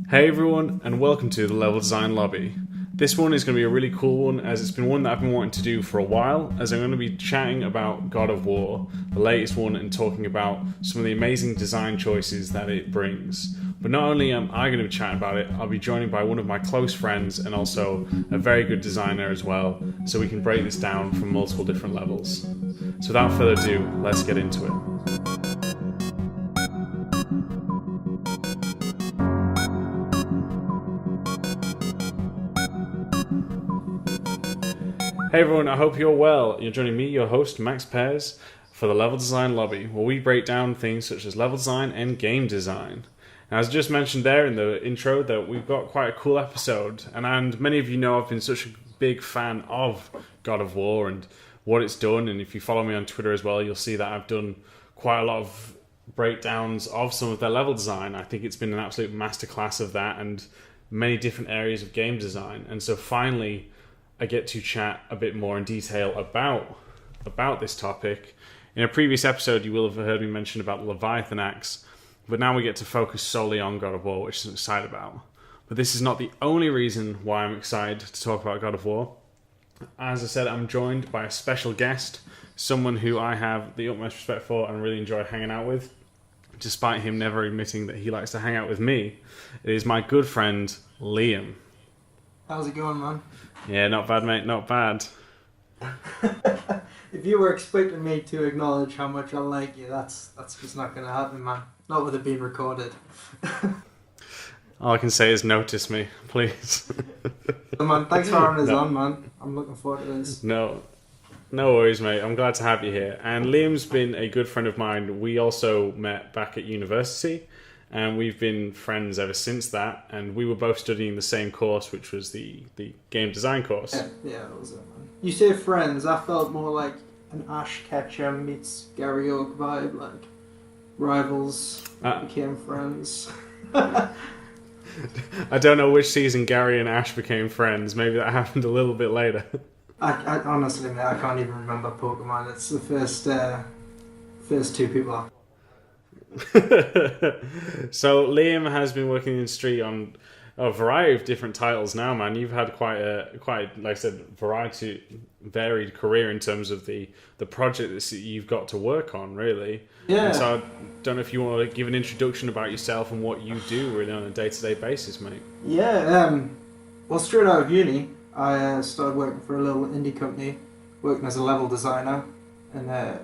Hey everyone, and welcome to the Level Design Lobby. This one is going to be a really cool one, as it's been one that I've been wanting to do for a while, as I'm going to be chatting about God of War, the latest one, and talking about some of the amazing design choices that it brings. But not only am I going to be chatting about it, I'll be joined by one of my close friends and also a very good designer as well, so we can break this down from multiple different levels. So without further ado, let's get into it. Hey everyone, I hope you're well. You're joining me, your host, Max Pears, for the Level Design Lobby, where we break down things such as level design and game design. Now, as I just mentioned there in the intro, that we've got quite a cool episode, and many of you know I've been such a big fan of God of War and what it's done, and if you follow me on Twitter as well, you'll see that I've done quite a lot of breakdowns of some of their level design. I think it's been an absolute masterclass of that and many different areas of game design, and so finally I get to chat a bit more in detail about this topic. In a previous episode, you will have heard me mention about the Leviathan axe, but now we get to focus solely on God of War, which I'm excited about. But this is not the only reason why I'm excited to talk about God of War. As I said, I'm joined by a special guest, someone who I have the utmost respect for and really enjoy hanging out with, despite him never admitting that he likes to hang out with me. It is my good friend, Liam. How's it going, man? Yeah, not bad, mate, not bad. If you were expecting me to acknowledge how much I like you, that's just not going to happen, man. Not with it being recorded. All I can say is notice me, please. So, man, thanks for having us on, man. I'm looking forward to this. No worries, mate. I'm glad to have you here. And Liam's been a good friend of mine. We also met back at university, and we've been friends ever since that. And we were both studying the same course, which was the game design course. Yeah, that was it, man. You say friends, I felt more like an Ash Ketchum meets Gary Oak vibe, like rivals became friends. I don't know which season Gary and Ash became friends. Maybe that happened a little bit later. I honestly, man, I can't even remember Pokemon. It's the first two people I... So Liam has been working in the industry on a variety of different titles now, man. You've had quite like I said, varied career in terms of the project that you've got to work on, really. Yeah. And so I don't know if you want to give an introduction about yourself and what you do really on a day-to-day basis, mate. Yeah, well, straight out of uni, I started working for a little indie company, working as a level designer, and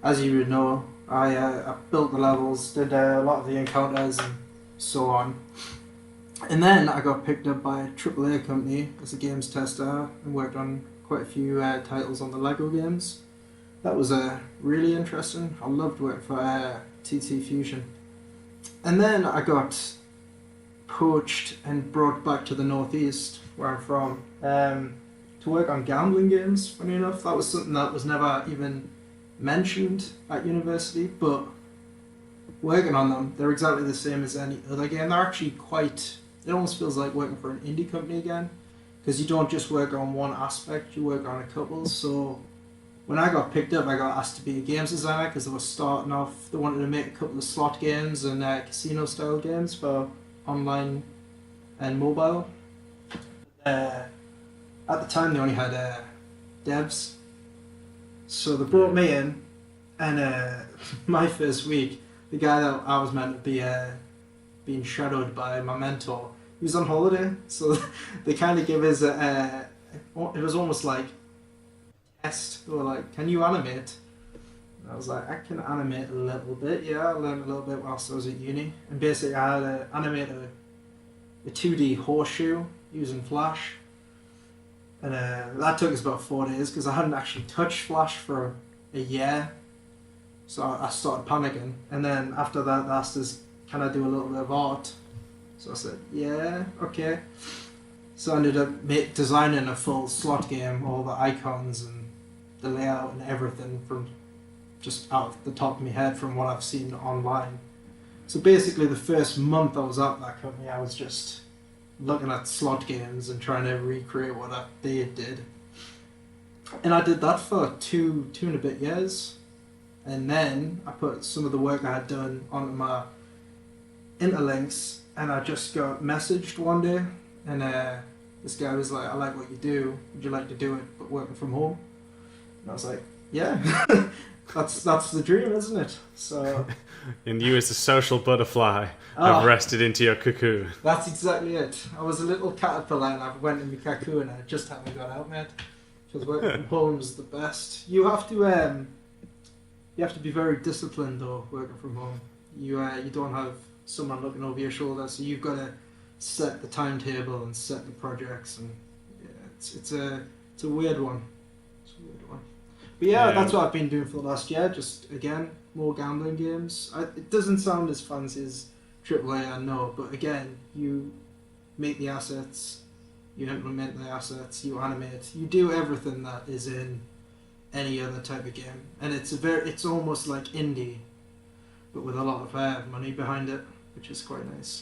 as you would know, I built the levels, did a lot of the encounters and so on. And then I got picked up by a AAA company as a games tester and worked on quite a few titles on the Lego games. That was really interesting. I loved working for TT Fusion. And then I got poached and brought back to the Northeast, where I'm from, to work on gambling games, funny enough. That was something that was never even mentioned at university, but working on them, they're exactly the same as any other game. They're actually it almost feels like working for an indie company again, because you don't just work on one aspect, you work on a couple. So when I got picked up, I got asked to be a games designer because they were starting off, they wanted to make a couple of slot games and casino style games for online and mobile. At the time they only had devs, so they brought me in, and my first week, the guy that I was meant to be being shadowed by my mentor, he was on holiday, so they kind of gave us it was almost like a test. They were like, can you animate? And I was like, I can animate a little bit, yeah. I learned a little bit whilst I was at uni, and basically I had to animate a 2D horseshoe using Flash. And that took us about 4 days because I hadn't actually touched Flash for a year. So I started panicking. And then after that, they asked us, can I do a little bit of art? So I said, yeah, okay. So I ended up designing a full slot game, all the icons and the layout and everything from just out of the top of my head from what I've seen online. So basically the first month I was at that company, I was just looking at slot games and trying to recreate what they did. And I did that for two and a bit years. And then I put some of the work I had done onto my interlinks, and I just got messaged one day, and this guy was like, "I like what you do. Would you like to do it, but working from home?" And I was like, "Yeah, that's the dream, isn't it?" So, and you, as the social butterfly, have rested into your cocoon. That's exactly it. I was a little caterpillar, and I went in my cocoon, and I just haven't got out, mate. Because working from home is the best. You have to be very disciplined though. Working from home, you don't have someone looking over your shoulder, so you've got to set the timetable and set the projects, and yeah, it's a weird one. It's a weird one. But yeah, that's what I've been doing for the last year. Just again, more gambling games. It doesn't sound as fancy as AAA, I know, but again, you make the assets, you implement the assets, you animate, you do everything that is in any other type of game, and it's almost like indie, but with a lot of money behind it, which is quite nice.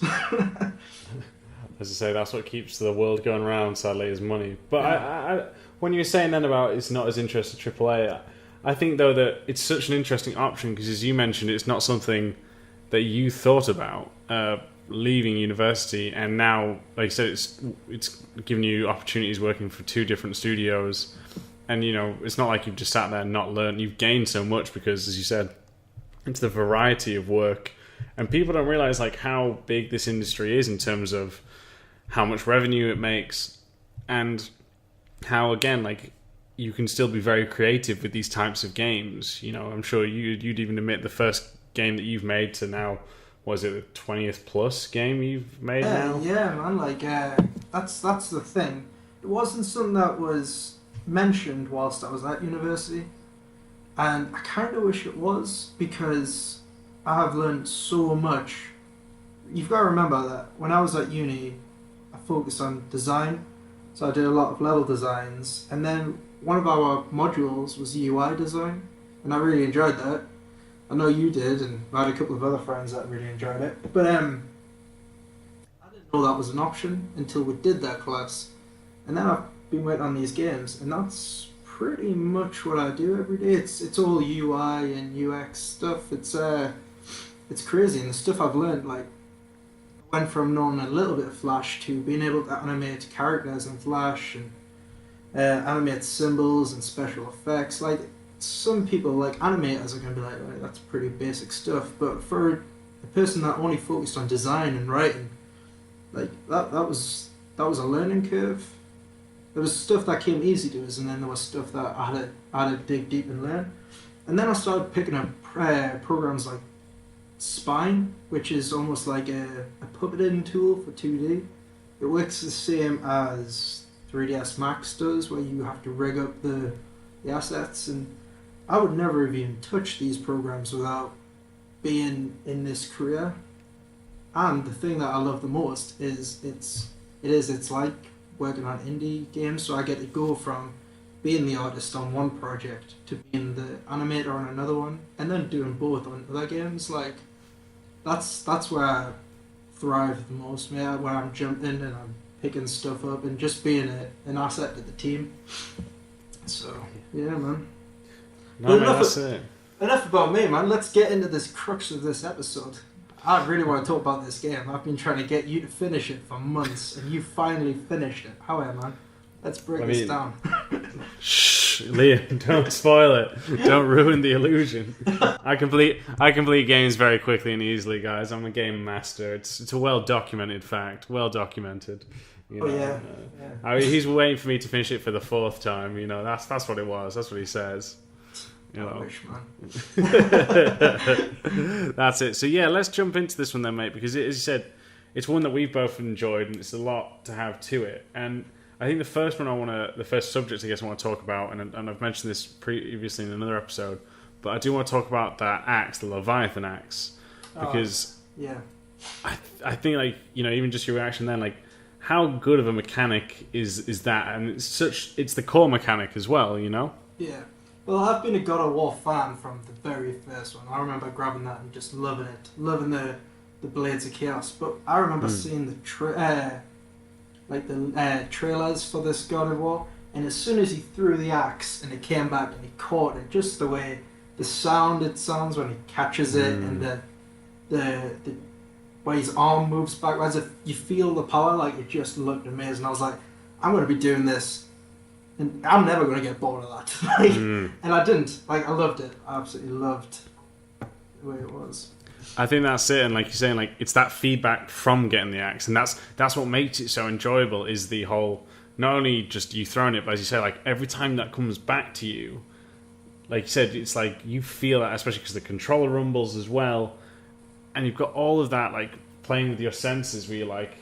As I say, that's what keeps the world going round, sadly, is money. But I when you were saying then about it's not as interesting as AAA, I think though that it's such an interesting option because, as you mentioned, it's not something that you thought about leaving university, and now, like you said, it's giving you opportunities working for 2 different studios, and it's not like you've just sat there and not learned. You've gained so much because, as you said, it's the variety of work, and people don't realize like how big this industry is in terms of how much revenue it makes, and how, again, like, you can still be very creative with these types of games. I'm sure you'd even admit the first game that you've made to now, was it the 20th plus game you've made now? Yeah, man. Like that's the thing. It wasn't something that was mentioned whilst I was at university, and I kind of wish it was, because I have learned so much. You've got to remember that when I was at uni, I focused on design, so I did a lot of level designs, and then one of our modules was UI design, and I really enjoyed that. I know you did, and I had a couple of other friends that really enjoyed it. But I didn't know that was an option until we did that class. And then I've been working on these games, and that's pretty much what I do every day. It's all UI and UX stuff. It's crazy, and the stuff I've learned, like, went from knowing a little bit of Flash to being able to animate characters in Flash and animate symbols and special effects. Like, some people, like animators, are going to be like, right, that's pretty basic stuff, but for a person that only focused on design and writing, like that was a learning curve. There was stuff that came easy to us, and then there was stuff that I had to dig deep and learn. And then I started picking up programs like Spine, which is almost like a puppeting tool for 2D. It works the same as 3DSmX does, where you have to rig up the assets, and I would never have even touched these programs without being in this career. And the thing that I love the most is it's like working on indie games, so I get to go from being the artist on one project to being the animator on another one, and then doing both on other games. Like, that's where I thrive the most, man, where I'm jumping and I'm picking stuff up and just being an asset to the team. So, yeah, man. No, man, that's it. Enough about me, man. Let's get into this crux of this episode. I really want to talk about this game. I've been trying to get you to finish it for months, and you finally finished it. How are you, man? Let's break this down. Shh, Liam, don't spoil it. Don't ruin the illusion. I complete games very quickly and easily, guys. I'm a game master. It's a well documented fact. Well documented. Yeah. I mean, he's waiting for me to finish it for the 4th time. That's what it was. That's what he says. I wish, man. That's it. So yeah, let's jump into this one then, mate, because as you said, it's one that we've both enjoyed, and it's a lot to have to it. And I think the first subject I guess I want to talk about, and I've mentioned this previously in another episode, but I do want to talk about that axe, the Leviathan axe, because I think, like, even just your reaction then, like, how good of a mechanic is that, and it's the core mechanic as well, Yeah. Well, I've been a God of War fan from the very first one. I remember grabbing that and just loving it, loving the Blades of Chaos. But I remember seeing the trailers for this God of War, and as soon as he threw the axe and it came back and he caught it, just the way the sound it sounds when he catches it, and the where his arm moves backwards. If you feel the power, like it just looked amazing. I was like, I'm going to be doing this, and I'm never going to get bored of that. And I didn't. Like I loved it. I absolutely loved the way it was. I think that's it, and like you're saying, like it's that feedback from getting the axe, and that's what makes it so enjoyable. Is the whole not only just you throwing it, but as you say, like every time that comes back to you, like you said, it's like you feel that, especially because the controller rumbles as well, and you've got all of that like playing with your senses, where you're like,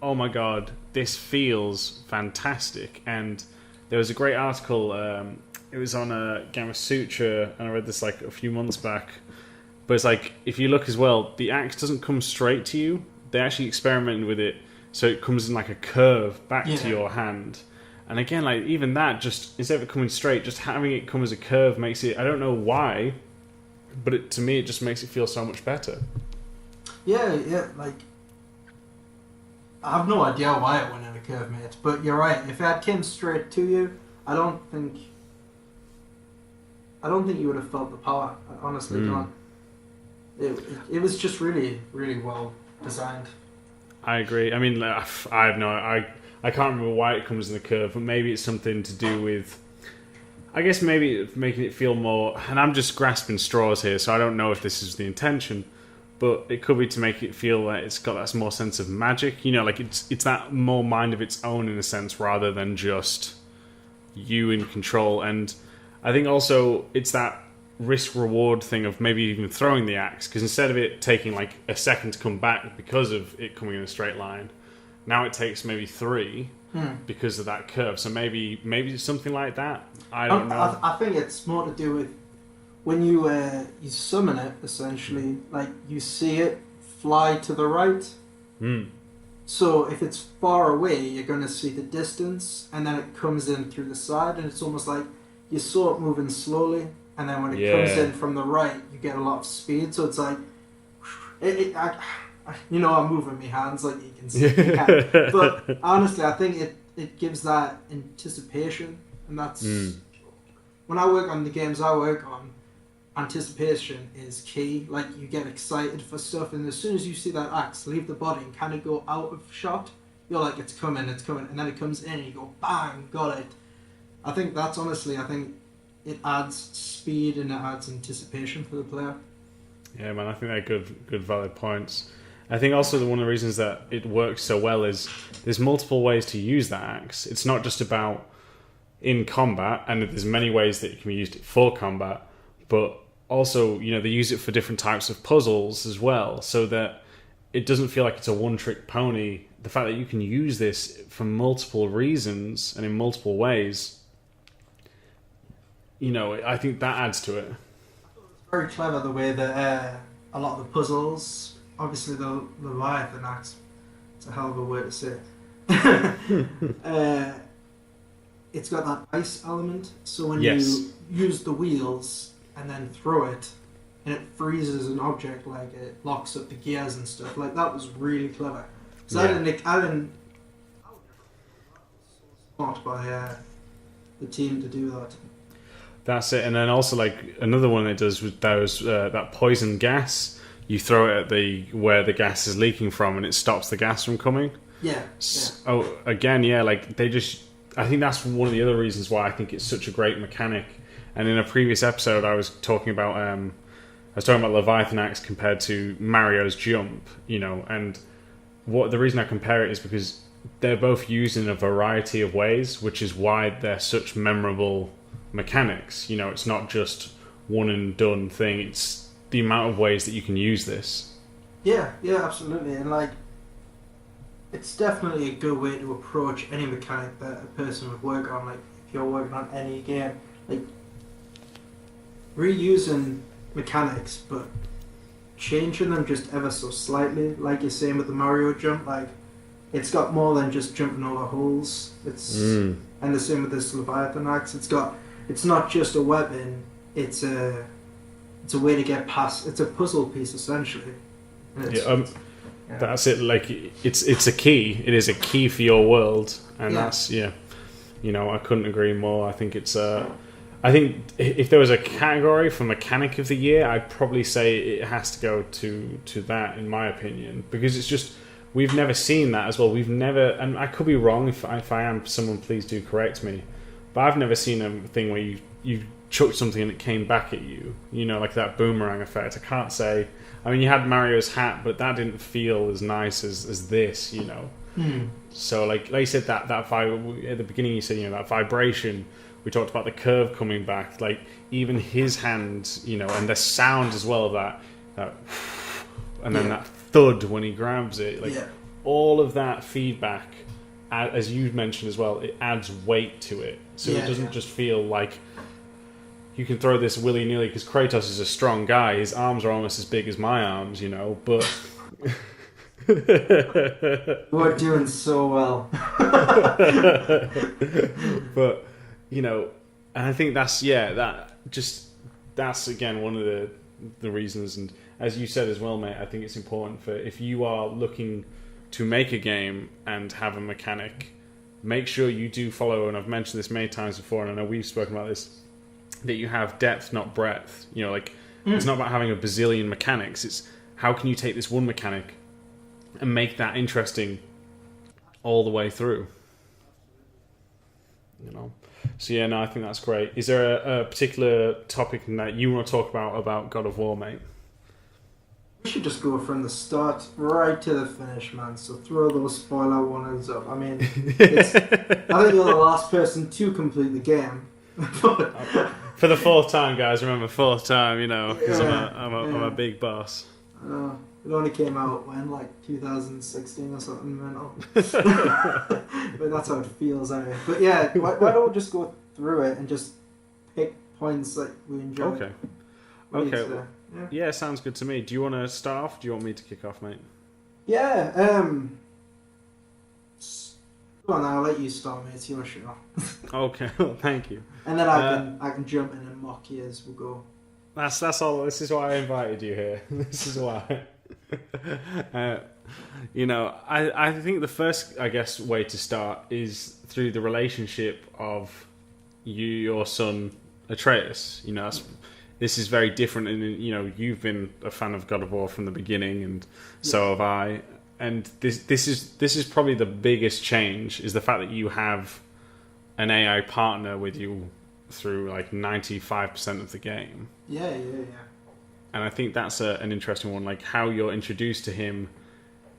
oh my god, this feels fantastic. And there was a great article. It was on a Gamma Sutra, and I read this like a few months back. But it's like, if you look as well, the axe doesn't come straight to you. They actually experimented with it, so it comes in like a curve back to your hand. And again, like even that, just instead of it coming straight, just having it come as a curve makes it, I don't know why, but to me it just makes it feel so much better. Yeah, like, I have no idea why it went in a curve, mate, but you're right. If it came straight to you, I don't think you would have felt the power. I honestly don't. It was just really, really well designed. I agree. I mean, I have no... I can't remember why it comes in the curve, but maybe it's something to do with... I guess maybe making it feel more... And I'm just grasping straws here, so I don't know if this is the intention, but it could be to make it feel like it's got that more sense of magic. You know, like it's that more mind of its own in a sense, rather than just you in control. And I think also it's that risk-reward thing of maybe even throwing the axe, because instead of it taking like a second to come back because of it coming in a straight line, now it takes maybe 3 because of that curve. So maybe it's something like that. I don't know. I think it's more to do with when you summon it, essentially, like you see it fly to the right. So if it's far away, you're going to see the distance, and then it comes in through the side, and it's almost like you saw it moving slowly. And then when it comes in from the right, you get a lot of speed. So it's like, I'm moving my hands like you can see. But honestly, I think it gives that anticipation. And that's, when I work on the games I work on, anticipation is key. Like, you get excited for stuff. And as soon as you see that axe leave the body and kind of go out of shot, you're like, it's coming. And then it comes in and you go, bang, got it. I think that's honestly, it adds speed and it adds anticipation for the player. Yeah, man, I think they're good valid points. I think also one of the reasons that it works so well is there's multiple ways to use that axe. It's not just about in combat, and there's many ways that it can be used for combat, but also, they use it for different types of puzzles as well, so that it doesn't feel like it's a one-trick pony. The fact that you can use this for multiple reasons and in multiple ways, I think that adds to it. It's very clever the way that a lot of the puzzles, obviously the Leviathan axe, it's a hell of a way to say it. It's got that ice element, so when you use the wheels and then throw it, and it freezes an object, like it locks up the gears and stuff, like that was really clever. So I didn't smart by the team to do that. That's it. And then also, like, another one it does with that poison gas. You throw it at where the gas is leaking from, and it stops the gas from coming. Yeah. Oh, again, like they just. I think that's one of the other reasons why I think it's such a great mechanic. And in a previous episode, I was talking about Leviathan Axe compared to Mario's jump. And the reason I compare it is because they're both used in a variety of ways, which is why they're such memorable mechanics. It's not just one and done thing. It's the amount of ways that you can use this. Yeah, absolutely. And like, it's definitely a good way to approach any mechanic that a person would work on. Like, if you're working on any game, like reusing mechanics but changing them just ever so slightly, like you're saying with the Mario jump. Like, it's got more than just jumping over holes. And the same with this Leviathan axe. It's not just a weapon. It's a way to get past. It's a puzzle piece essentially. That's it. Like, it's a key. It is a key for your world, and that's I couldn't agree more. I think it's I think if there was a category for mechanic of the year, I'd probably say it has to go to that, in my opinion, because it's just we've never seen that as well. We've never, and I could be wrong. If I am, someone please do correct me. But I've never seen a thing where you chucked something and it came back at you. You know, like that boomerang effect. I can't say. I mean, you had Mario's hat, but that didn't feel as nice as this. You know. So like you said, that at the beginning, you said, you know, that vibration. We talked about the curve coming back, like even his hand, you know, and the sound as well of that and then that thud when he grabs it, like all of that feedback, as you mentioned as well, it adds weight to it, so it doesn't just feel like you can throw this willy-nilly, because Kratos is a strong guy. His arms are almost as big as my arms, you know, but we're doing so well. But you know, and I think that's again one of the reasons. And as you said as well, mate, I think it's important for, if you are looking to make a game and have a mechanic, make sure you do follow, and I've mentioned this many times before, and I know we've spoken about this, that you have depth, not breadth. You know, like it's not about having a bazillion mechanics. It's how can you take this one mechanic and make that interesting all the way through. You know. So yeah, no, I think that's great. Is there a particular topic that you want to talk about God of War, mate? We should just go from the start right to the finish, man. So throw those spoiler warnings up. I mean, I think you're the last person to complete the game. For the fourth time, guys. Remember, fourth time. You know, because I'm a big boss. I know. It only came out when, like 2016 or something, mental. But that's how it feels anyway. But yeah, why don't we just go through it and just pick points that we enjoy? Okay. Yeah, sounds good to me. Do you want to start off? Do you want me to kick off, mate? Yeah. Go on, I'll let you start, mate. It's your show. Okay. Well, thank you. And then I can jump in and mock you as we go. That's all. This is why I invited you here. This is why. You know, I think the first, I guess, way to start is through the relationship of your son Atreus. You know, this is very different, and you know, you've been a fan of God of War from the beginning, and so have I. And this is probably the biggest change, is the fact that you have an AI partner with you through like 95% of the game. Yeah. And I think that's an interesting one, like how you're introduced to him.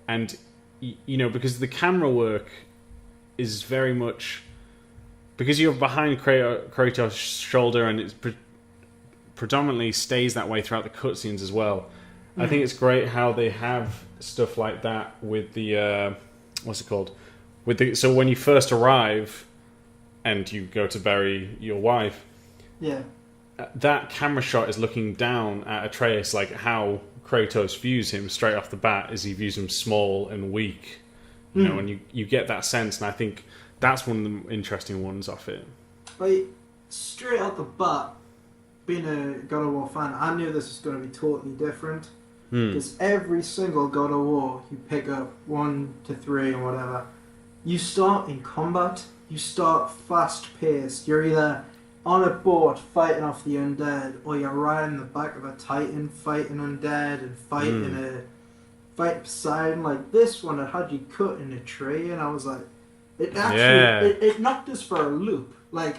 And, you know, because the camera work is very much... Because you're behind Kratos' shoulder, and it predominantly stays that way throughout the cutscenes as well. I think it's great how they have stuff like that with the... what's it called? So when you first arrive and you go to bury your wife... Yeah. That camera shot is looking down at Atreus, like how Kratos views him straight off the bat, as he views him small and weak. You know, and you get that sense, and I think that's one of the interesting ones off it. Like, straight out the bat, being a God of War fan, I knew this was going to be totally different. Because every single God of War you pick up, 1 to 3 or whatever, you start in combat, you start fast paced, you're either on a boat fighting off the undead, or you're riding the back of a titan fighting undead and fighting Poseidon. Like this one, it had you cut in a tree, and I was like, it actually it knocked us for a loop. Like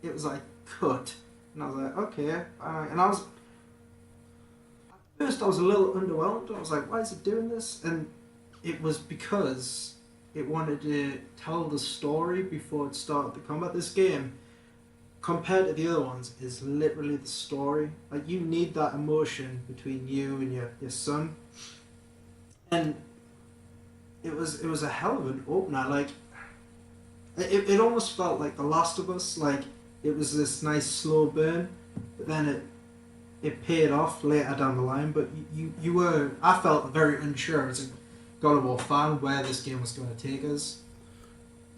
it was like cut, and I was like, okay, and I was at first I was a little underwhelmed. I was like, why is it doing this? And it was because it wanted to tell the story before it started the combat. This game, compared to the other ones, is literally the story. Like, you need that emotion between you and your son. And it was a hell of an opener. Like, it almost felt like The Last of Us. Like, it was this nice slow burn, but then it paid off later down the line. But you were... I felt very unsure as a God of War fan where this game was going to take us.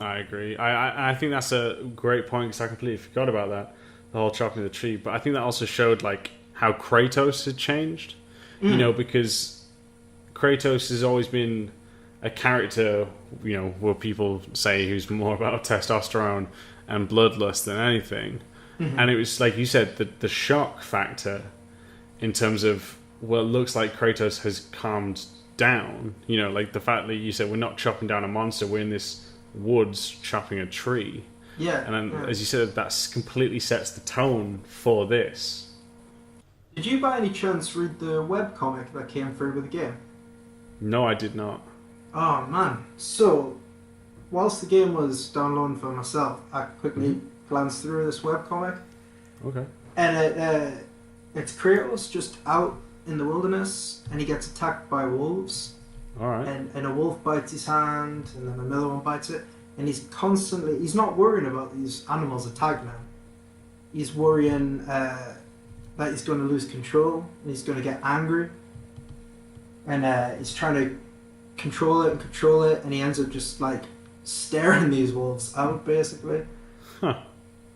I agree. I think that's a great point, because I completely forgot about that, the whole chopping the tree. But I think that also showed like how Kratos had changed. You know, because Kratos has always been a character, you know, where people say who's more about testosterone and bloodlust than anything. And it was like you said, the shock factor in terms of, well, it looks like Kratos has calmed down. You know, like the fact that you said we're not chopping down a monster, we're in this woods chopping a tree. Yeah. And then, as you said, that completely sets the tone for this. Did you by any chance read the webcomic that came through with the game? No, I did not. Oh man. So, whilst the game was downloading for myself, I quickly glanced through this webcomic. Okay. And it's Kratos just out in the wilderness, and he gets attacked by wolves. Alright. And a wolf bites his hand, and then another one bites it. And he's not worrying about these animals attacking him. He's worrying that he's going to lose control, and he's going to get angry. And he's trying to control it, and he ends up just like staring these wolves out, basically. Huh.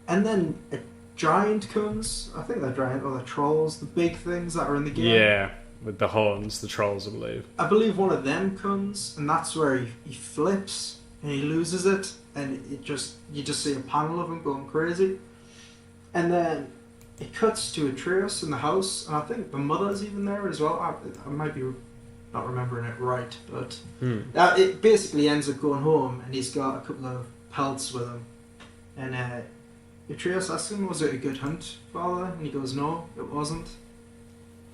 And then a giant comes. I think they're giant, or they're trolls, the big things that are in the game. Yeah, with the horns, the trolls, I believe. I believe one of them comes, and that's where he flips. And he loses it, and you just see a panel of him going crazy. And then it cuts to Atreus in the house, and I think the mother's even there as well. I might be not remembering it right, but it basically ends up going home, and he's got a couple of pelts with him. And Atreus asks him, was it a good hunt, father? And he goes, no, it wasn't.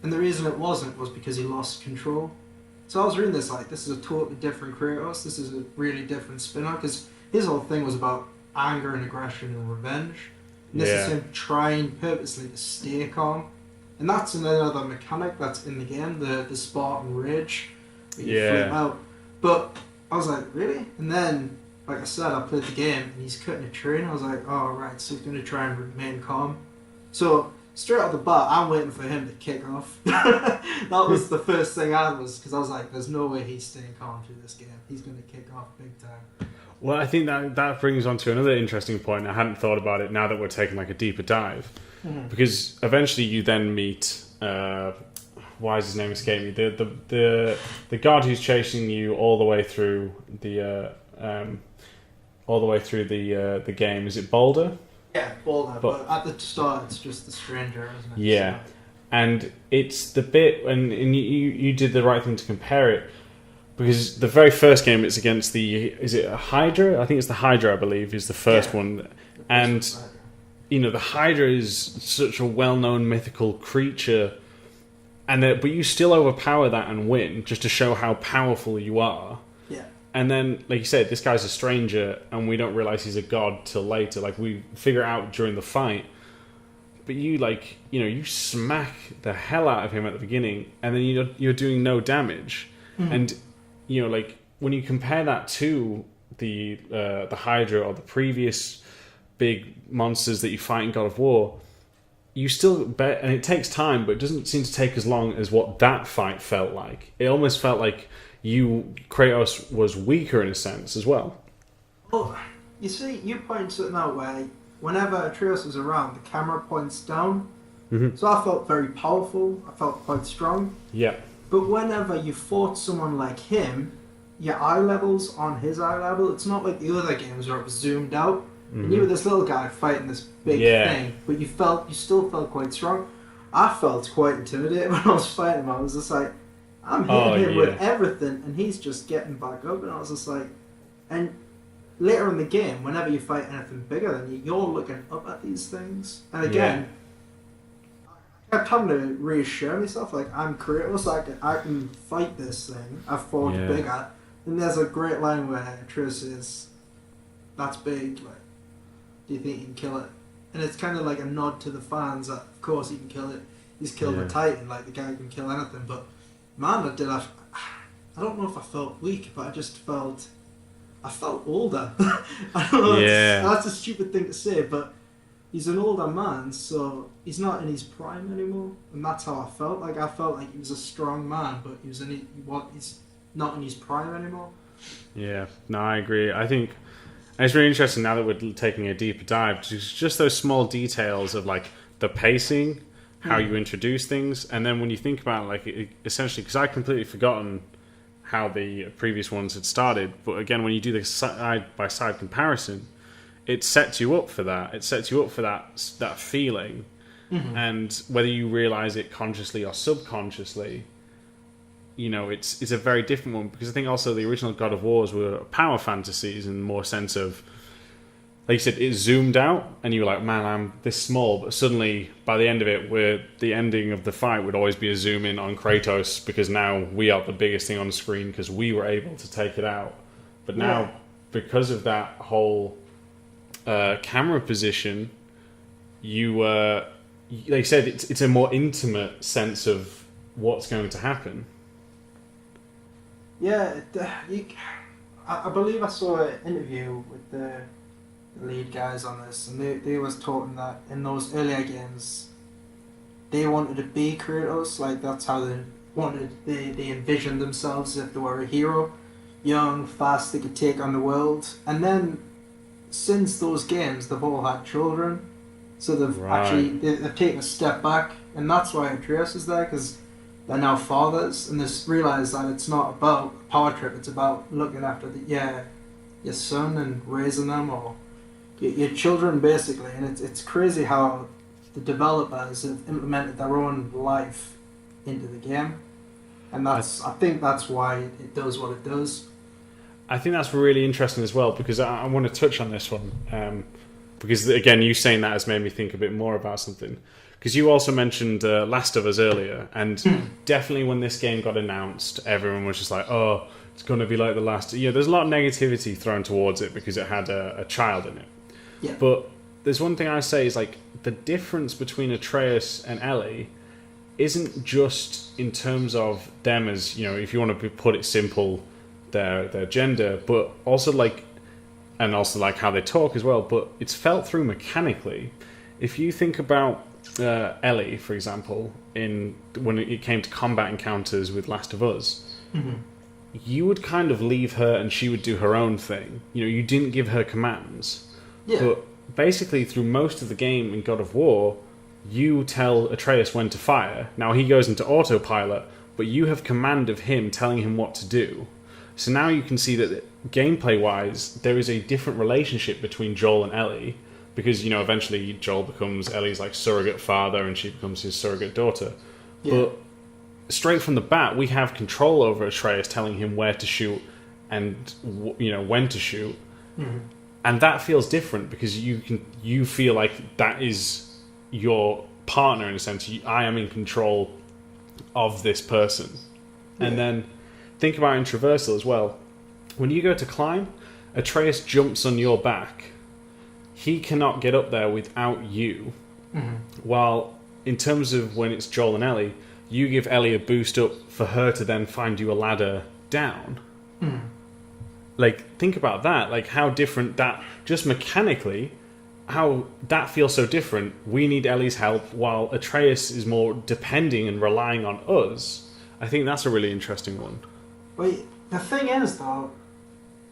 And the reason it wasn't was because he lost control. So I was reading this like, this is a totally different Kratos, this is a really different spin-off, because his whole thing was about anger and aggression and revenge. And this is him trying purposely to stay calm. And that's another mechanic that's in the game, the Spartan Rage, where you flip out. But I was like, really? And then, like I said, I played the game, and he's cutting a tree, and I was like, oh right, so he's going to try and remain calm. So straight out the bat, I'm waiting for him to kick off. That was the first thing because I was like, there's no way he's staying calm through this game. He's going to kick off big time. Well, I think that brings on to another interesting point. I hadn't thought about it now that we're taking like a deeper dive. Because eventually you then meet, why is his name escaping me? The god who's chasing you all the way through the game. Is it Boulder? Yeah, Boulder, but at the start it's just the stranger, isn't it? Yeah, so. And it's the bit, and you did the right thing to compare it, because the very first game it's against is it a Hydra? I think it's the Hydra, I believe, is the first one. And, you know, the Hydra is such a well-known mythical creature, but you still overpower that and win, just to show how powerful you are. And then, like you said, this guy's a stranger, and we don't realize he's a god till later. Like, we figure it out during the fight. But you smack the hell out of him at the beginning, and then you're doing no damage. And, like, when you compare that to the Hydra or the previous big monsters that you fight in God of War, you still bet, and it takes time, but it doesn't seem to take as long as what that fight felt like. It almost felt like Kratos was weaker in a sense as well. Well, you see, you point something out where whenever Atreus is around, the camera points down. So I felt very powerful. I felt quite strong. Yeah. But whenever you fought someone like him, your eye level's on his eye level. It's not like the other games where it was zoomed out. And you were this little guy fighting this big thing, but you still felt quite strong. I felt quite intimidated when I was fighting him. I was just like, I'm hitting him with everything, and he's just getting back up. And I was just like, and later in the game, whenever you fight anything bigger than you, you're looking up at these things. And again, I kept having to reassure myself, like, I'm Kratos, I can fight this thing. I've fought bigger. And there's a great line where Atreus says, that's big, like, do you think you can kill it? And it's kind of like a nod to the fans that, of course, he can kill it. He's killed a Titan, like, the guy can kill anything. But, man, I don't know if I felt weak, but I felt older. I don't know, that's a stupid thing to say, but he's an older man, so he's not in his prime anymore. And that's how I felt. Like, I felt like he was a strong man, but he's not in his prime anymore. Yeah, no, I agree. I think it's really interesting now that we're taking a deeper dive. Just those small details of, like, the pacing, how you introduce things, and then when you think about, like, essentially, because I'd completely forgotten how the previous ones had started, but again, when you do the side-by-side comparison, it sets you up for that. It sets you up for that feeling, and whether you realize it consciously or subconsciously, it's a very different one, because I think also the original God of Wars were power fantasies in more sense of, like you said, it zoomed out and you were like, man, I'm this small, but suddenly by the end of it, the ending of the fight would always be a zoom in on Kratos, because now we are the biggest thing on the screen because we were able to take it out. But now, because of that whole camera position, like you said, it's a more intimate sense of what's going to happen. Yeah, I believe I saw an interview with the lead guys on this, and they was talking that in those earlier games, they wanted to be Kratos, like that's how they envisioned themselves if they were a hero, young, fast, they could take on the world. And then, since those games, they've all had children, so they've taken a step back, and that's why Atreus is there, because they're now fathers, and they've realised that it's not about a power trip, it's about looking after your son and raising them, or your children, basically. And it's crazy how the developers have implemented their own life into the game, and I think that's why it does what it does. I think that's really interesting as well, because I want to touch on this one, because again, you saying that has made me think a bit more about something. Because you also mentioned Last of Us earlier, and definitely when this game got announced, everyone was just like, oh, it's going to be like the last... there's a lot of negativity thrown towards it because it had a child in it. Yeah. But there's one thing I say is, like, the difference between Atreus and Ellie isn't just in terms of them as, if you want to put it simple, their gender, but also like how they talk as well, but it's felt through mechanically. If you think about Ellie, for example, when it came to combat encounters with Last of Us, you would kind of leave her and she would do her own thing. You didn't give her commands. Yeah. But basically, through most of the game in God of War, you tell Atreus when to fire. Now he goes into autopilot, but you have command of him telling him what to do. So now you can see that gameplay-wise, there is a different relationship between Joel and Ellie, because, eventually Joel becomes Ellie's like surrogate father and she becomes his surrogate daughter. Yeah. But straight from the bat, we have control over Atreus, telling him where to shoot and when to shoot. Mm-hmm. And that feels different because you feel like that is your partner in a sense. I am in control of this person. Yeah. And then think about in traversal as well. When you go to climb, Atreus jumps on your back. He cannot get up there without you. Mm-hmm. While in terms of when it's Joel and Ellie, you give Ellie a boost up for her to then find you a ladder down. Mm-hmm. Like, think about that. Like, how different that... Just mechanically, how that feels so different. We need Ellie's help, while Atreus is more depending and relying on us. I think that's a really interesting one. But the thing is, though,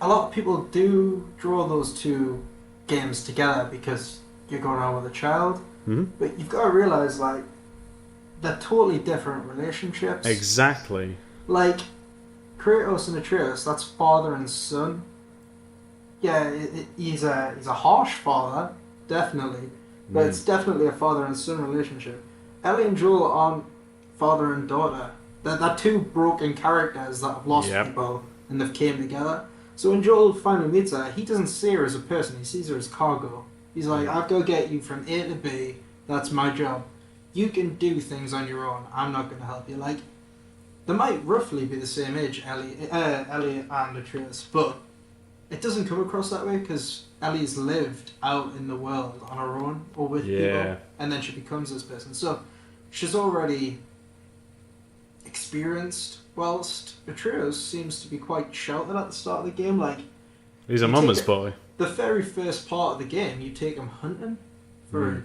a lot of people do draw those two games together because you're going on with a child. Mm-hmm. But you've got to realise, like, they're totally different relationships. Exactly. Like, Kratos and Atreus, that's father and son. Yeah, he's a harsh father, definitely. But it's definitely a father and son relationship. Ellie and Joel aren't father and daughter. They're two broken characters that have lost people and they've came together. So when Joel finally meets her, he doesn't see her as a person, he sees her as cargo. He's like, I've got to get you from A to B, that's my job. You can do things on your own, I'm not going to help you. Like, they might roughly be the same age, Ellie and Atreus, but it doesn't come across that way because Ellie's lived out in the world on her own or with people, and then she becomes this person. So she's already experienced, whilst Atreus seems to be quite sheltered at the start of the game. Like, he's a mama's boy. The very first part of the game, you take him hunting for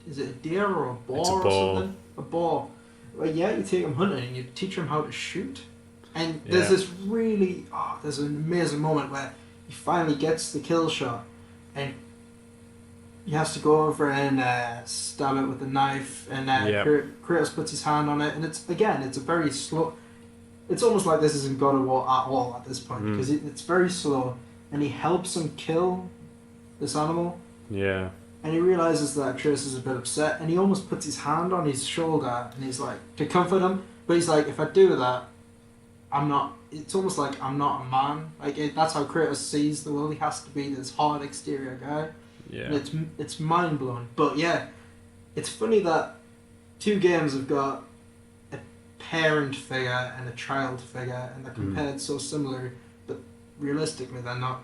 is it a deer or a boar or something? A boar. Well, yeah, you take him hunting and you teach him how to shoot. And there's this really, there's an amazing moment where he finally gets the kill shot and he has to go over and stab it with a knife, and Kratos puts his hand on it, and it's a very slow. It's almost like this isn't God of War at all at this point because it's very slow, and he helps him kill this animal. Yeah. And he realizes that Atreus is a bit upset, and he almost puts his hand on his shoulder, and he's like, to comfort him. But he's like, if I do that, I'm not. It's almost like I'm not a man. That's how Kratos sees the world. He has to be this hard exterior guy. Yeah. And it's mind blowing. But yeah, it's funny that two games have got a parent figure and a child figure, and they're compared so similar, but realistically they're not.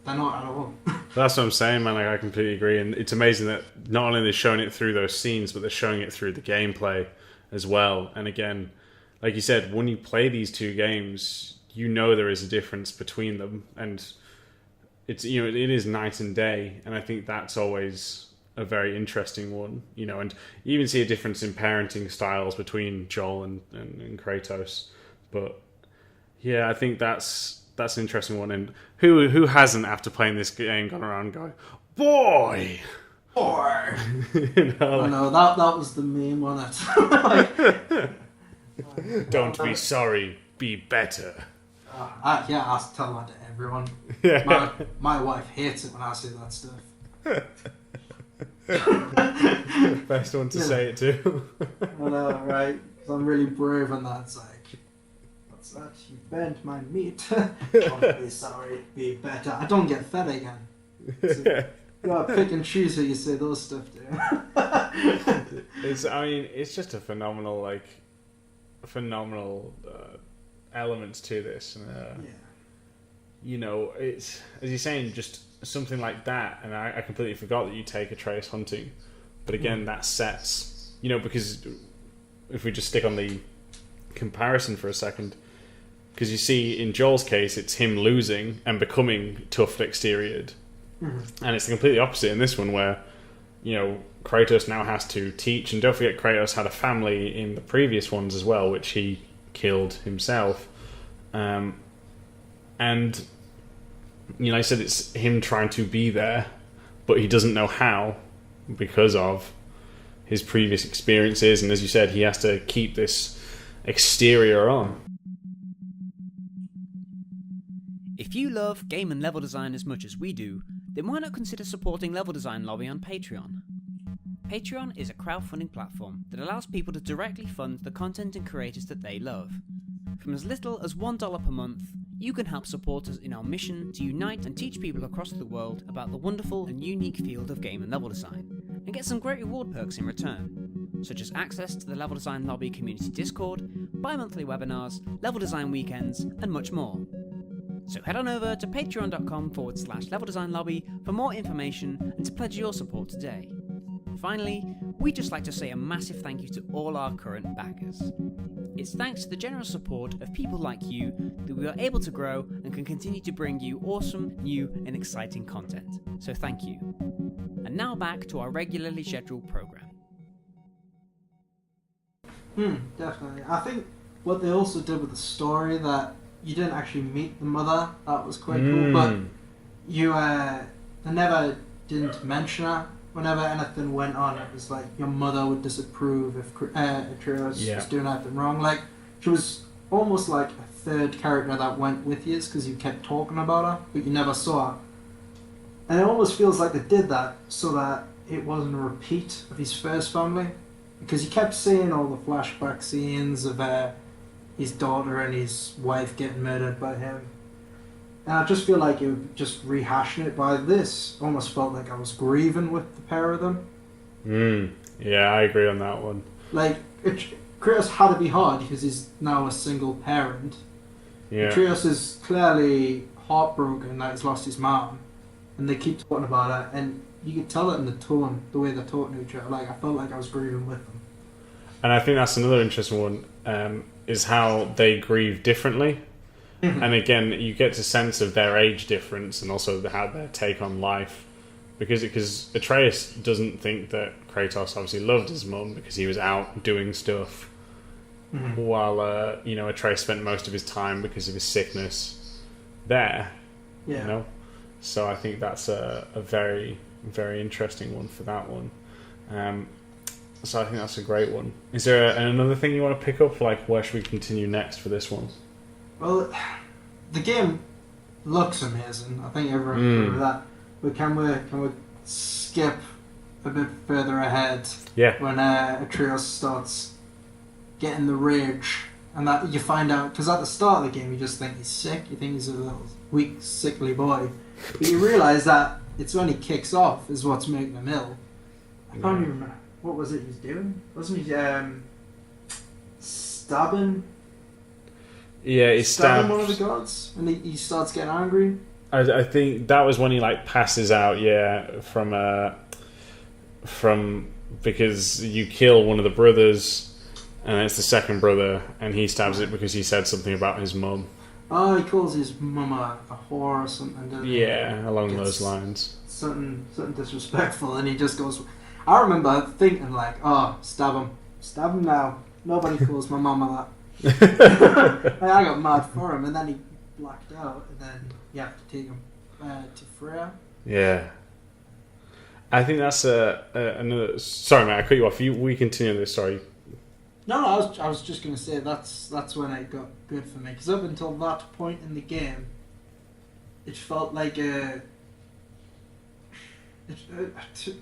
They're not at all. That's what I'm saying, man. I completely agree, and it's amazing that not only they're showing it through those scenes, but they're showing it through the gameplay as well. And again, like you said, when you play these two games, you know there is a difference between them, and it is night and day. And I think that's always a very interesting one, and you even see a difference in parenting styles between Joel and Kratos. But yeah, I think that's an interesting one. And who hasn't, after playing this game, gone around going, boy! I know, that was the meme on it. Don't be sorry, be better. I tell that to everyone. Yeah. My wife hates it when I say that stuff. Best one to say it to. I know, right? 'Cause I'm really brave on that. It's like, what's that? You burnt my meat. Don't be sorry, be better. I don't get fed again. So, you gotta pick and choose who you say those stuff to. It's just a phenomenal, elements to this. And, it's, as you're saying, just something like that. And I completely forgot that you take Atreus hunting. But again, that sets, because if we just stick on the comparison for a second, because you see in Joel's case, it's him losing and becoming tough exteriored. And it's the completely opposite in this one, where Kratos now has to teach. And don't forget, Kratos had a family in the previous ones as well, which he killed himself. And I said it's him trying to be there, but he doesn't know how because of his previous experiences. And as you said, he has to keep this exterior on. If you love game and level design as much as we do, then why not consider supporting Level Design Lobby on Patreon? Patreon is a crowdfunding platform that allows people to directly fund the content and creators that they love. From as little as $1 per month, you can help support us in our mission to unite and teach people across the world about the wonderful and unique field of game and level design, and get some great reward perks in return, such as access to the Level Design Lobby community Discord, bi-monthly webinars, level design weekends, and much more. So head on over to patreon.com/Level Design Lobby for more information and to pledge your support today. Finally, we'd just like to say a massive thank you to all our current backers. It's thanks to the generous support of people like you that we are able to grow and can continue to bring you awesome, new and exciting content. So thank you. And now back to our regularly scheduled program. Definitely. I think what they also did with the story, that you didn't actually meet the mother, that was quite cool, but they never didn't mention her. Whenever anything went on, it was like your mother would disapprove if Atreus was doing anything wrong. Like, she was almost like a third character that went with you, because you kept talking about her, but you never saw her. And it almost feels like they did that so that it wasn't a repeat of his first family, because you kept seeing all the flashback scenes of his daughter and his wife getting murdered by him. And I just feel like it was just rehashing it by this. Almost felt like I was grieving with the pair of them. Yeah, I agree on that one. Like, Kratos had to be hard because he's now a single parent. Yeah. Atreus is clearly heartbroken that he's lost his mom. And they keep talking about it, and you could tell it in the tone, the way they're talking to each other. Like, I felt like I was grieving with them. And I think that's another interesting one, is how they grieve differently. And again, you get a sense of their age difference and also how their take on life. Because Atreus doesn't think that Kratos obviously loved his mum because he was out doing stuff. While, Atreus spent most of his time because of his sickness there. Yeah. So I think that's a very, very interesting one for that one. So I think that's a great one. Is there another thing you want to pick up? Like, where should we continue next for this one? Well, the game looks amazing. I think everyone can agree with that. But can we skip a bit further ahead? Yeah. When Atreus starts getting the rage, and that you find out, because at the start of the game you just think he's sick, you think he's a little weak, sickly boy, but you realise that it's when he kicks off is what's making him ill. I can't even remember what was it he was doing. Wasn't he stabbing? Yeah, he stabbing one of the gods, and he starts getting angry. I think that was when he like passes out. Yeah, from because you kill one of the brothers. And it's the second brother, and he stabs it because he said something about his mum. Oh, he calls his mum a whore or something, doesn't he? Yeah, along those lines. Something disrespectful, and he just goes... I remember thinking, like, oh, stab him. Stab him now. Nobody calls my mama that. And I got mad for him, and then he blacked out, and then you have to take him to Freya. Yeah. I think that's another... Sorry, mate, I cut you off. We continue this story. No, I was just going to say that's when it got good for me, because up until that point in the game, it felt like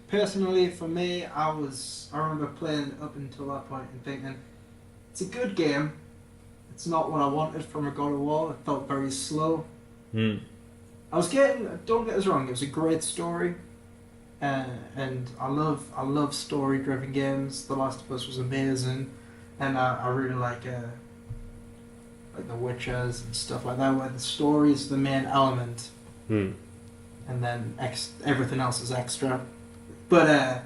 personally for me, I remember playing up until that point and thinking, it's a good game. It's not what I wanted from a God of War. It felt very slow. Mm. Don't get us wrong, it was a great story, and I love story-driven games. The Last of Us was amazing. And I really like The Witchers and stuff like that, where the story is the main element, and then everything else is extra. But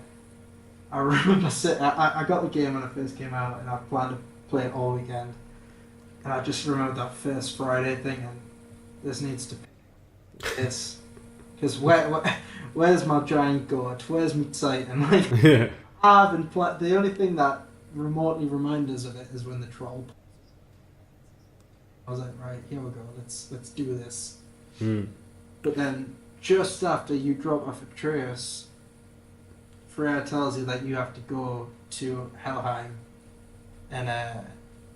I remember I got the game when it first came out, and I planned to play it all weekend. And I just remember that first Friday thing, and this needs to be this, because where's my giant gourd? Where's my Titan? Like, I haven't played. The only thing that remotely remind us of it is when the troll. I was like, right, here we go, let's do this. But then just after you drop off Atreus, Freya tells you that you have to go to Helheim, and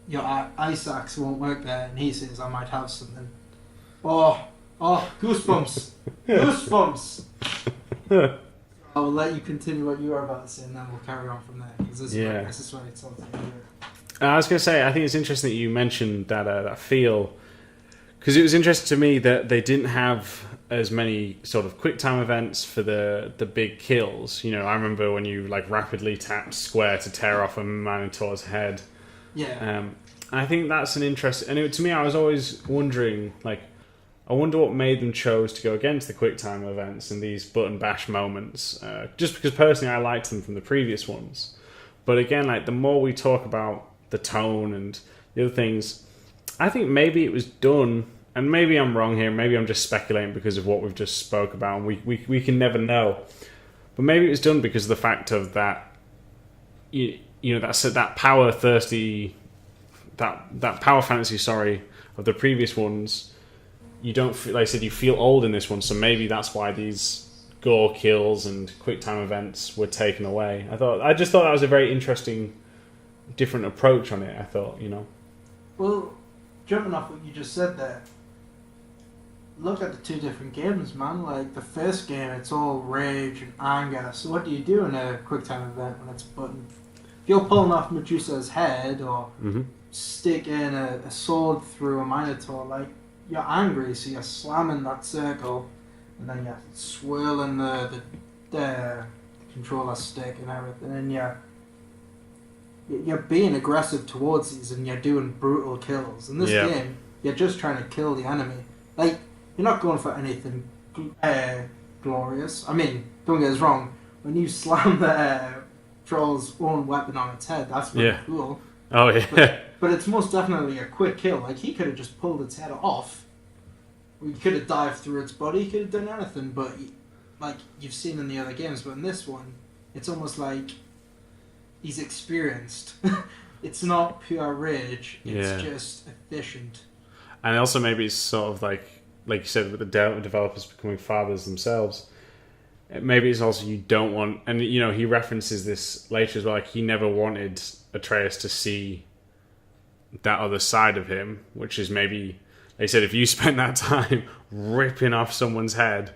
your ice axe won't work there, and he says I might have something. Oh, goosebumps, goosebumps. I will let you continue what you are about to say, and then we'll carry on from there. Because this is what it's all about. I was going to say, I think it's interesting that you mentioned that feel, because it was interesting to me that they didn't have as many sort of quick time events for the big kills. You know, I remember when you like rapidly tapped square to tear off a Minotaur's head. Yeah. I think that's an interest. And to me, I was always wondering, like, I wonder what made them chose to go against the QuickTime events and these button bash moments. Just because personally I liked them from the previous ones. But again, like the more we talk about the tone and the other things, I think maybe it was done, and maybe I'm wrong here, maybe I'm just speculating because of what we've just spoke about, and we can never know. But maybe it was done because of the fact of that, you know, that power thirsty, that power fantasy, of the previous ones. You don't feel, like I said, you feel old in this one, so maybe that's why these gore kills and quick time events were taken away. I just thought that was a very interesting, different approach on it. I thought, you know. Well, jumping off what you just said there, look at the two different games, man. Like the first game, it's all rage and anger. So what do you do in a quick time event when it's a button? If you're pulling off Medusa's head or sticking a sword through a Minotaur, like, you're angry, so you're slamming that circle, and then you're swirling the controller stick and everything, and you're being aggressive towards these, and you're doing brutal kills. In this game, you're just trying to kill the enemy. Like, you're not going for anything glorious. I mean, don't get us wrong, when you slam the troll's own weapon on its head, that's pretty cool. Oh, yeah. But it's most definitely a quick kill. Like, he could have just pulled its head off. He could have dived through its body. He could have done anything. But, like you've seen in the other games, but in this one, it's almost like he's experienced. It's not pure rage. It's just efficient. And also maybe it's sort of like you said, with the developers becoming fathers themselves. Maybe it's also you don't want... And, you know, he references this later as well. Like, he never wanted Atreus to see that other side of him, which is maybe... They said if you spent that time ripping off someone's head,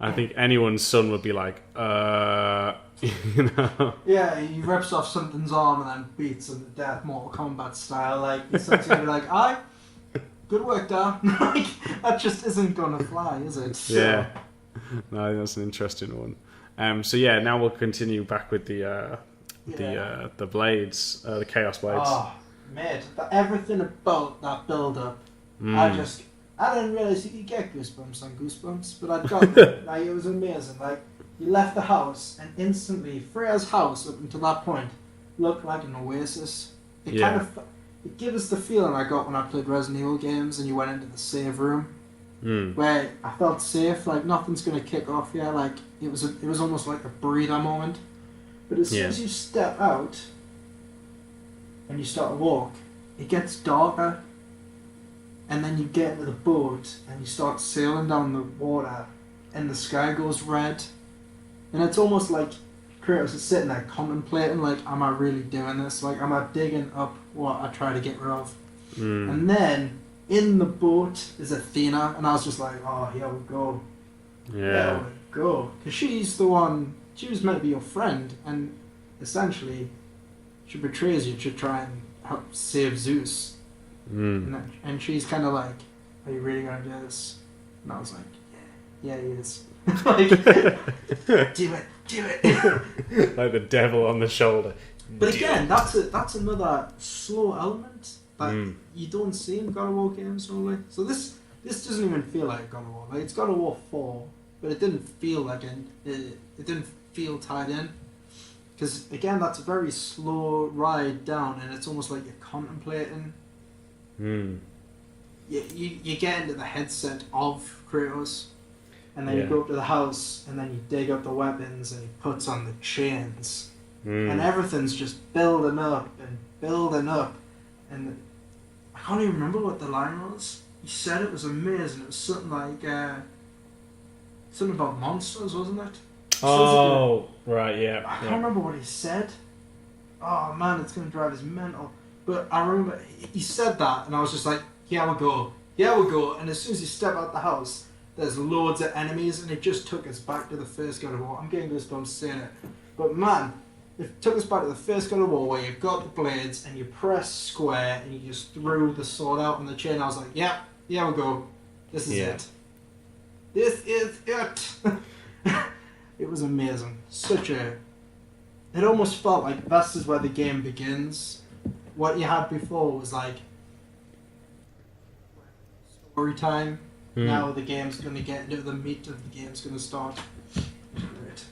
I think anyone's son would be like, you know. Yeah, he rips off something's arm and then beats him to death, Mortal Kombat style. Like, he's going to be like, aye, good work, Dad. Like, that just isn't going to fly, is it? So, Yeah. No, that's an interesting one. So yeah, now we'll continue back with the blades, the Chaos Blades. Oh, mate, everything about that build-up, I didn't realise you could get goosebumps on Goosebumps, but I got them. Like, it was amazing. Like, you left the house, and instantly, Freya's house, up until that point, looked like an oasis. It kind of... It gives us the feeling I got when I played Resident Evil games, and you went into the save room, where I felt safe, like, nothing's going to kick off yet. Like, it was almost like a breather moment. But as soon as you step out, and you start to walk, it gets darker. And then you get into the boat and you start sailing down the water and the sky goes red. And it's almost like Kratos is sitting there contemplating, like, am I really doing this? Like, am I digging up what I try to get rid of? And then in the boat is Athena, and I was just like, oh, here we go. Yeah. Here we go. Because she's the one, she was meant to be your friend, and essentially she betrays you to try and help save Zeus. And she's kind of like, are you really going to do this? And I was like, yeah, he is. Like, do it. Like the devil on the shoulder. But again, that's another slow element that you don't see in God of War games normally. So this doesn't even feel like God of War. Like, it's God of War 4, but it didn't feel like it didn't feel tied in. Because again, that's a very slow ride down, and it's almost like you're contemplating. You get into the headset of Kratos, and then you go up to the house, and then you dig up the weapons, and he puts on the chains, and everything's just building up, and I can't even remember what the line was. He said it was amazing. It was something like something about monsters, wasn't it? Oh, right, yeah. I can't remember what he said. Oh man, it's gonna drive us mental. But I remember he said that, and I was just like, here we go. And as soon as you step out the house, there's loads of enemies, and it just took us back to the first God of War. I'm getting goosebumps saying it. But man, it took us back to the first God of War, where you've got the blades, and you press square, and you just threw the sword out on the chain. I was like, yeah, here we go. This is it. This is it. It was amazing. It almost felt like this is where the game begins. What you had before was like story time. Now the game's going to get into the meat of the game's going to start. Great.